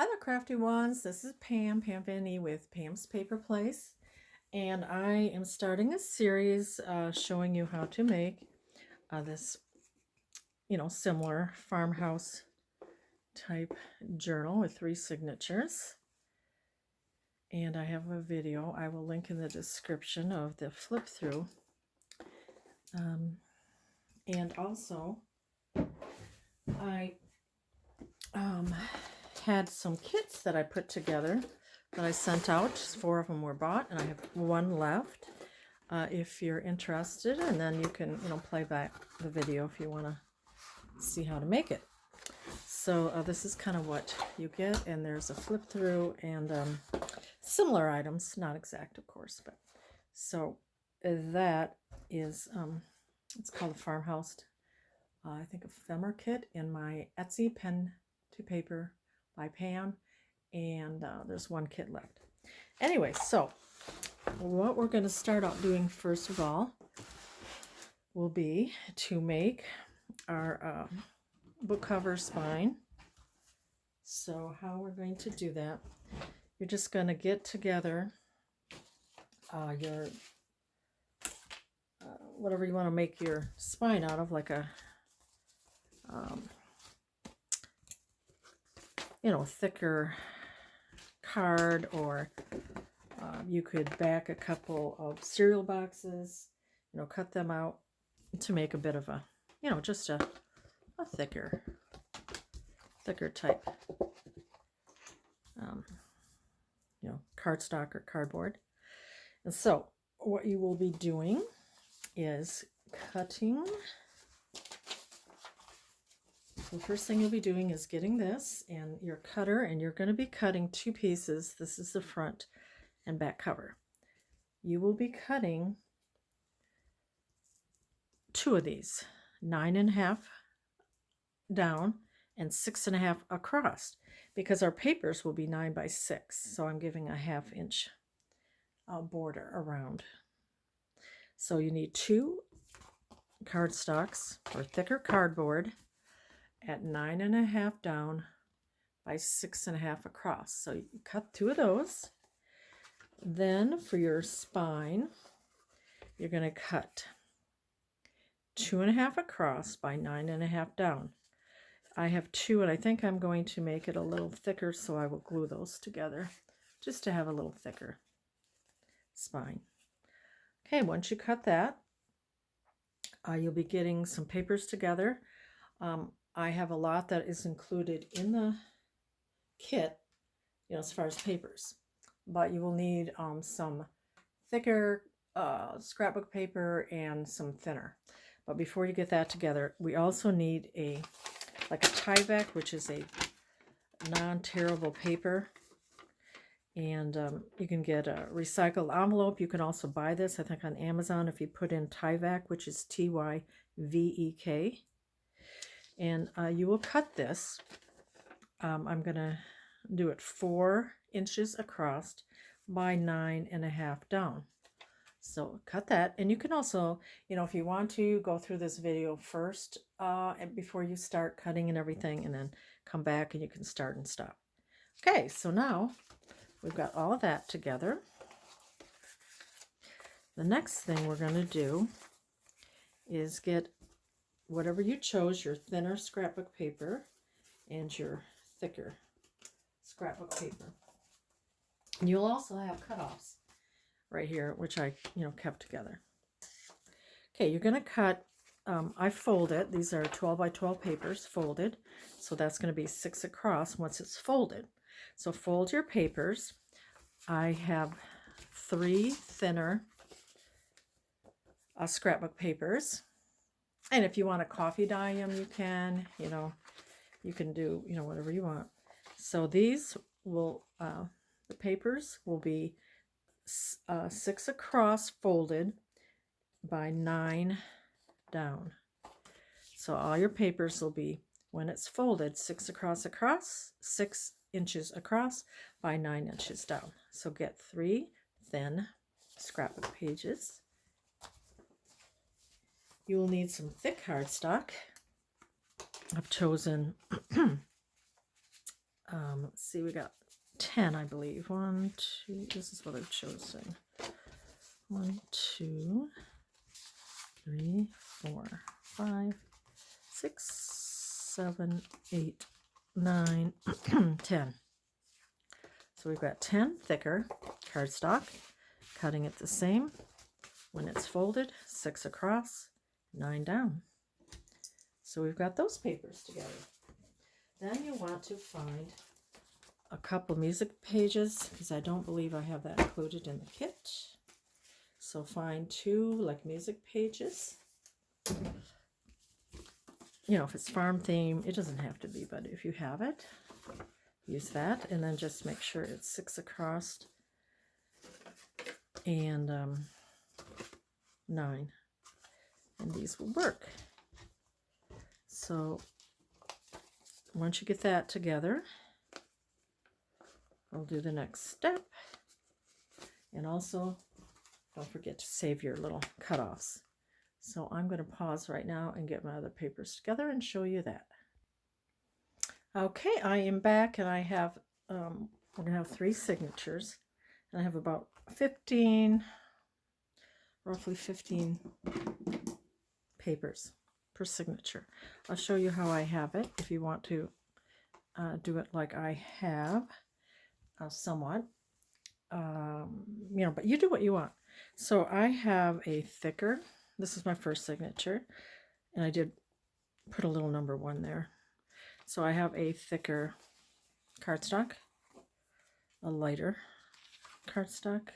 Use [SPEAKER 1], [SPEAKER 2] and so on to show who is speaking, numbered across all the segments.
[SPEAKER 1] Hi there, crafty ones. This is PamVanEe with Pam's Paper Place, and I am starting a series showing you how to make this, similar farmhouse type journal with 3 signatures. And I have a video I will link in the description of the flip through. And also, I had some kits that I put together that I sent out. 4 of them were bought, and I have 1 left. If you're interested, and then you can, play back the video if you want to see how to make it. So this is kind of what you get, and there's a flip through and similar items, not exact, of course, but so that is it's called the Farmhouse, I think, ephemera kit in my Etsy pen to paper by Pam, and there's 1 kit left. Anyway, so what we're going to start out doing first of all will be to make our book cover spine. So how we're going to do that, you're just going to get together your whatever you want to make your spine out of, like a thicker card, or you could back a couple of cereal boxes, cut them out to make a bit of a, just a thicker type, cardstock or cardboard. And so what you will be doing is cutting. So the first thing you'll be doing is getting this and your cutter, and you're going to be cutting 2 pieces. This is the front and back cover. You will be cutting 2 of these, 9.5 down and 6.5 across, because our papers will be 9 by 6. So I'm giving a 1/2 inch border around. So you need 2 cardstocks or thicker cardboard at 9.5 down by 6.5 across. So you cut 2 of those. Then for your spine, you're going to cut 2.5 across by 9.5 down. I have 2, and I think I'm going to make it a little thicker, so I will glue those together just to have a little thicker spine. Okay, once you cut that, you'll be getting some papers together. I have a lot that is included in the kit, as far as papers, but you will need some thicker scrapbook paper and some thinner. But before you get that together, we also need a Tyvek, which is a non-tearable paper, and you can get a recycled envelope. You can also buy this, I think, on Amazon if you put in Tyvek, which is Tyvek. And you will cut this. I'm going to do it 4 inches across by 9.5 down. So cut that. And you can also, if you want to, go through this video first and before you start cutting and everything, and then come back and you can start and stop. Okay, so now we've got all of that together. The next thing we're going to do is get whatever you chose, your thinner scrapbook paper and your thicker scrapbook paper. And you'll also have cutoffs right here, which I, kept together. Okay, you're going to cut, I fold it. These are 12 by 12 papers folded. So that's going to be 6 across once it's folded. So fold your papers. I have 3 thinner scrapbook papers. And if you want to coffee dye them, you can, you can do, whatever you want. So these will, the papers will be 6 across folded by 9 down. So all your papers will be, when it's folded, 6 across, 6 inches across by 9 inches down. So get 3 thin scrapbook pages. You will need some thick cardstock. I've chosen Let's see, we got 10, I believe. 1, 2, this is what I've chosen. 1, 2, 3, 4, 5, 6, 7, 8, 9, 10. So we've got 10 thicker cardstock, cutting it the same. When it's folded, 6 across, 9 down. So we've got those papers together. Then you want to find a couple music pages, because I don't believe I have that included in the kit. So find 2 like music pages. You know, if it's farm theme, it doesn't have to be, but if you have it, use that. And then just make sure it's 6 across and 9. And these will work. So once you get that together, we'll do the next step. And also, don't forget to save your little cutoffs. So I'm going to pause right now and get my other papers together and show you that. Okay, I am back, and I have, we're going to have 3 signatures. And I have about 15, roughly 15 papers per signature. I'll show you how I have it if you want to do it like I have, somewhat. You know, but you do what you want. So I have a thicker, this is my first signature, and I did put a little number 1 there. So I have a thicker cardstock, a lighter cardstock.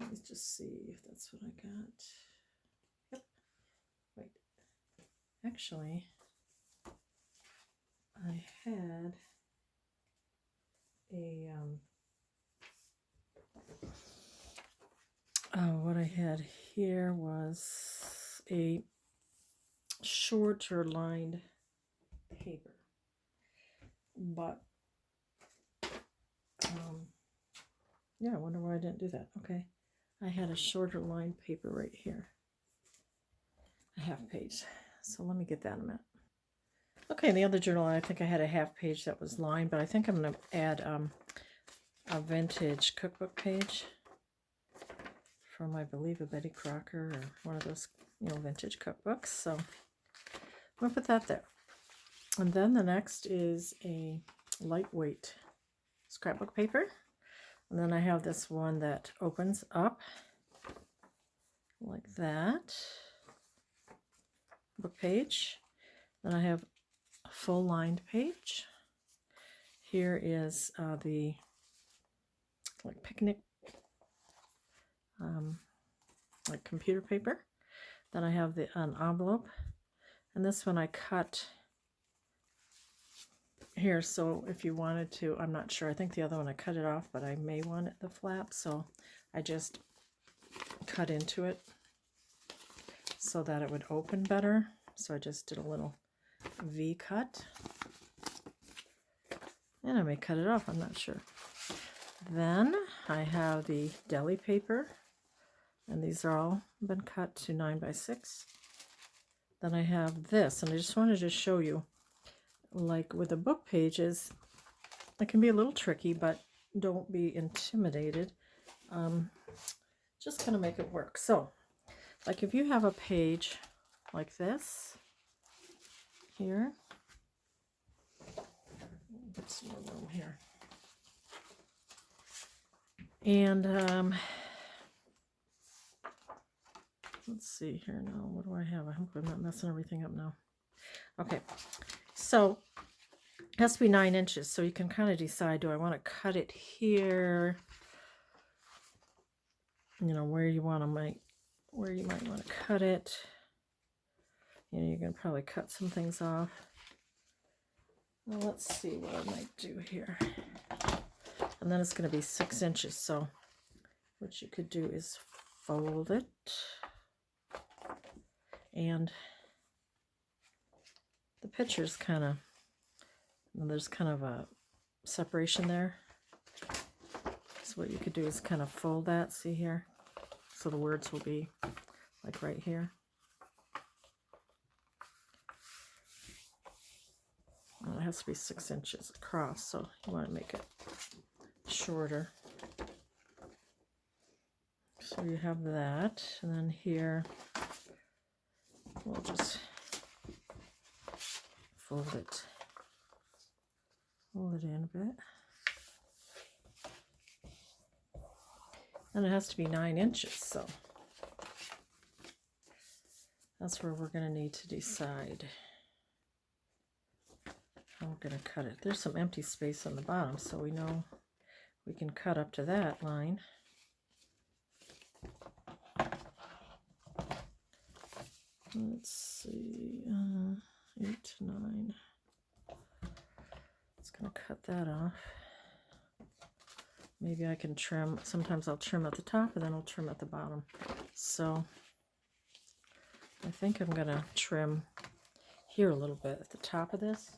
[SPEAKER 1] Let me just see if that's what I got. Yep. Wait. Actually, I had a what I had here was a shorter lined paper, but yeah, I wonder why I didn't do that. Okay, I had a shorter lined paper right here, a half page. So let me get that in a minute. Okay, in the other journal, I think I had a half page that was lined, but I think I'm going to add a vintage cookbook page from, I believe, a Betty Crocker or one of those, you know, vintage cookbooks. So I'm going to put that there. And then the next is a lightweight scrapbook paper. And then I have this one that opens up like that, book page. Then I have a full lined page. Here is the like picnic, like computer paper. Then I have an envelope, and this one I cut here, so if you wanted to, I'm not sure, I think the other one I cut it off, but I may want it the flap, so I just cut into it so that it would open better. So I just did a little V cut, and I may cut it off, I'm not sure. Then I have the deli paper, and these are all been cut to 9 by 6. Then I have this, and I just wanted to show you, like with the book pages, it can be a little tricky, but don't be intimidated. Just kind of make it work. So, like if you have a page like this here, get some more room here. And let's see here now. What do I have? I hope I'm not messing everything up now. Okay, so it has to be 9 inches, so you can kind of decide, do I want to cut it here? You know, where you want to where you might want to cut it. You know, you can probably cut some things off. Well, let's see what I might do here. And then it's going to be 6 inches, so what you could do is fold it, and the picture's kind of, there's kind of a separation there. So what you could do is kind of fold that, see here? So the words will be like right here. Well, it has to be 6 inches across, so you want to make it shorter. So you have that, and then here we'll just fold it in a bit. And it has to be 9 inches, so that's where we're going to need to decide how we're going to cut it. There's some empty space on the bottom, so we know we can cut up to that line. Let's see, 8 to 9. It's going to cut that off. Maybe I can trim. Sometimes I'll trim at the top and then I'll trim at the bottom. So I think I'm going to trim here a little bit at the top of this.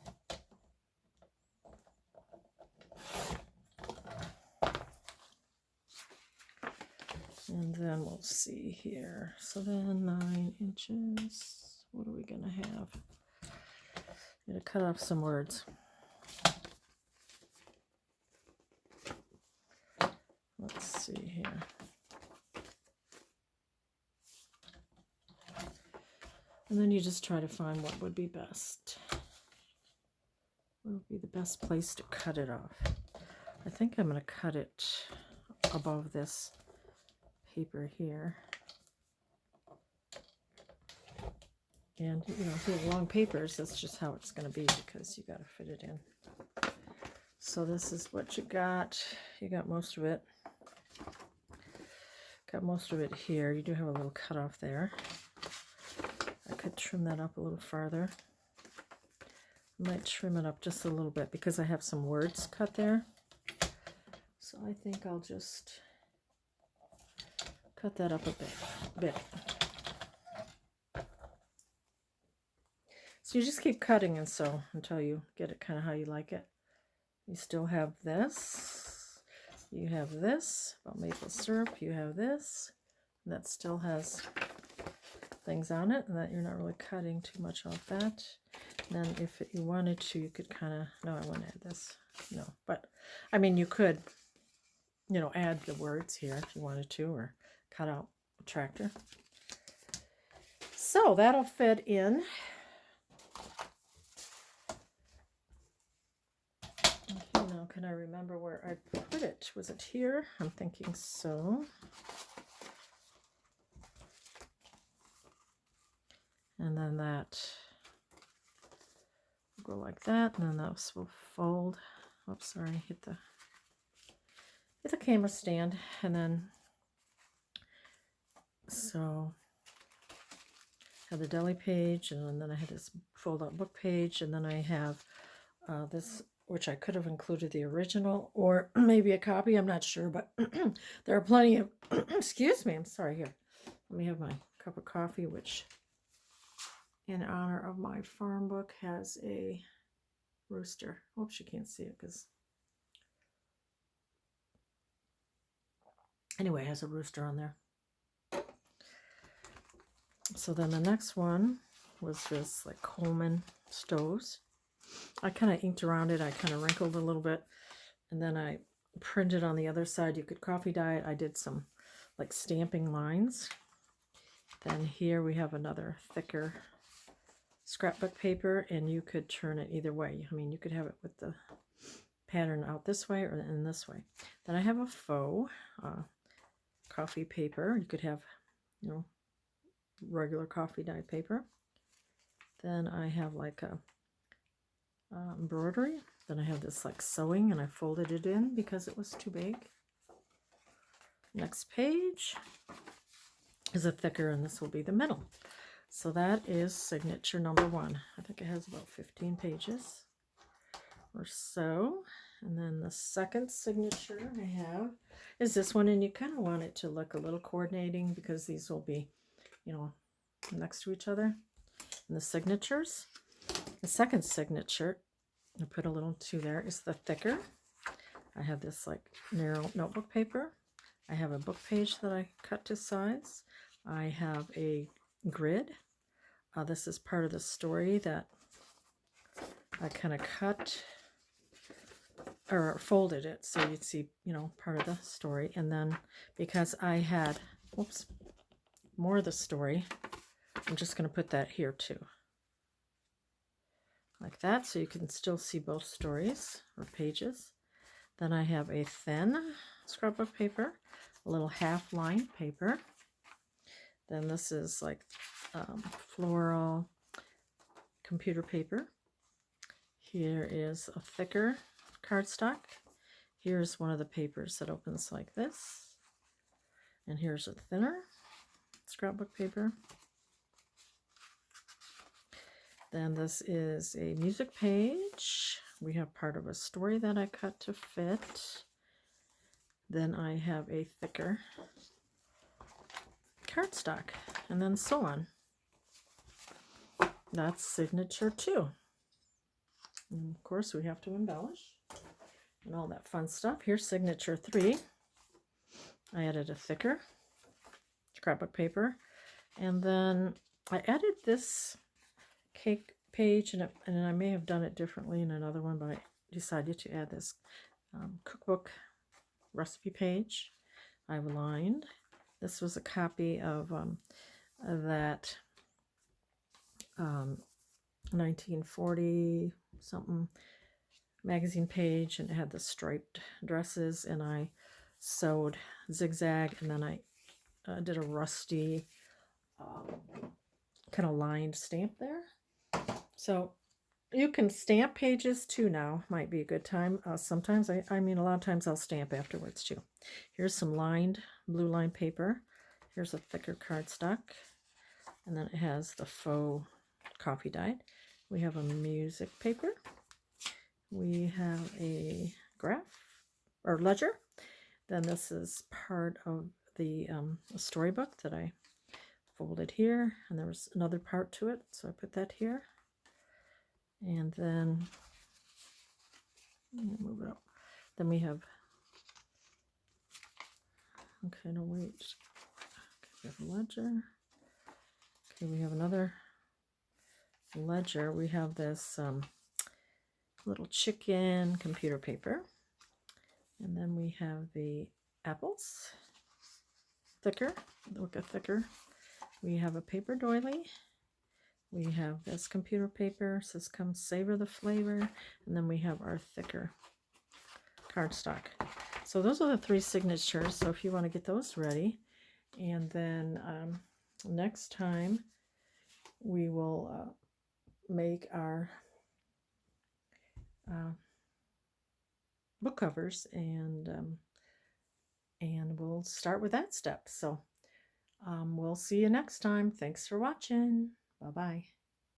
[SPEAKER 1] And then we'll see here. So then 9 inches. What are we going to have? I'm going to cut off some words. Let's see here. And then you just try to find what would be best. What would be the best place to cut it off? I think I'm going to cut it above this paper here. And, you know, if you have long papers, that's just how it's going to be because you got to fit it in. So this is what you got. You got most of it. Got most of it here. You do have a little cutoff there. I could trim that up a little farther. I might trim it up just a little bit because I have some words cut there. So I think I'll just cut that up a bit. So you just keep cutting and so until you get it kind of how you like it. You still have this. You have this about maple syrup. You have this. And that still has things on it, and that you're not really cutting too much off that. And then if you wanted to, you could kind of, no, I wouldn't add this. No, but I mean, you could, you know, add the words here if you wanted to, or cut out a tractor. So that'll fit in. Now, can I remember where I put it? Was it here? I'm thinking so. And then that will go like that, and then that will fold. Oops, sorry, hit the camera stand, and then so I have the deli page, and then I have this fold-out book page, and then I have this, which I could have included the original or maybe a copy. I'm not sure, but there are plenty of. Excuse me, I'm sorry. Here, let me have my cup of coffee, which, in honor of my farm book, has a rooster. Oops, you can't see it because anyway, it has a rooster on there. So then the next one was this like Coleman stoves. I kind of inked around it. I kind of wrinkled a little bit, and then I printed on the other side. You could coffee dye it. I did some like stamping lines. Then here we have another thicker scrapbook paper, and you could turn it either way. I mean, you could have it with the pattern out this way or in this way. Then I have a faux coffee paper. You could have, you know, regular coffee dye paper. Then I have like a embroidery. Then I have this like sewing, and I folded it in because it was too big. Next page is a thicker, and this will be the middle. So that is signature number 1. I think it has about 15 pages or so. And then the second signature I have is this one, and you kind of want it to look a little coordinating because these will be, you know, next to each other. And the signatures, the second signature, I put a little 2 there, is the thicker. I have this like narrow notebook paper. I have a book page that I cut to size. I have a grid. This is part of the story that I kind of cut or folded it so you'd see, you know, part of the story. And then because I had, whoops, more of the story, I'm just going to put that here too. Like that, so you can still see both stories or pages. Then I have a thin scrapbook paper, a little half-line paper. Then this is like floral computer paper. Here is a thicker cardstock. Here's one of the papers that opens like this. And here's a thinner scrapbook paper. Then this is a music page. We have part of a story that I cut to fit. Then I have a thicker cardstock, and then so on. That's signature 2. And of course we have to embellish and all that fun stuff. Here's signature 3. I added a thicker scrapbook paper, and then I added this cake page, and I may have done it differently in another one, but I decided to add this cookbook recipe page. I've lined. This was a copy of that 1940 something magazine page, and it had the striped dresses, and I sewed zigzag, and then I did a rusty kind of lined stamp there. So you can stamp pages too now. Might be a good time. Sometimes, I mean, a lot of times I'll stamp afterwards too. Here's some lined blue line paper. Here's a thicker cardstock. And then it has the faux coffee dyed. We have a music paper. We have a graph or ledger. Then this is part of the storybook that I folded here. And there was another part to it, so I put that here. And then, move it up. Then we have, okay, no, wait. Okay, we have a ledger. Okay, we have another ledger. We have this little chicken computer paper. And then we have the apples, thicker, look at thicker. We have a paper doily. We have this computer paper, says come savor the flavor, and then we have our thicker cardstock. So those are the 3 signatures, so if you want to get those ready. And then next time we will make our book covers, and we'll start with that step. So we'll see you next time. Thanks for watching. Bye-bye.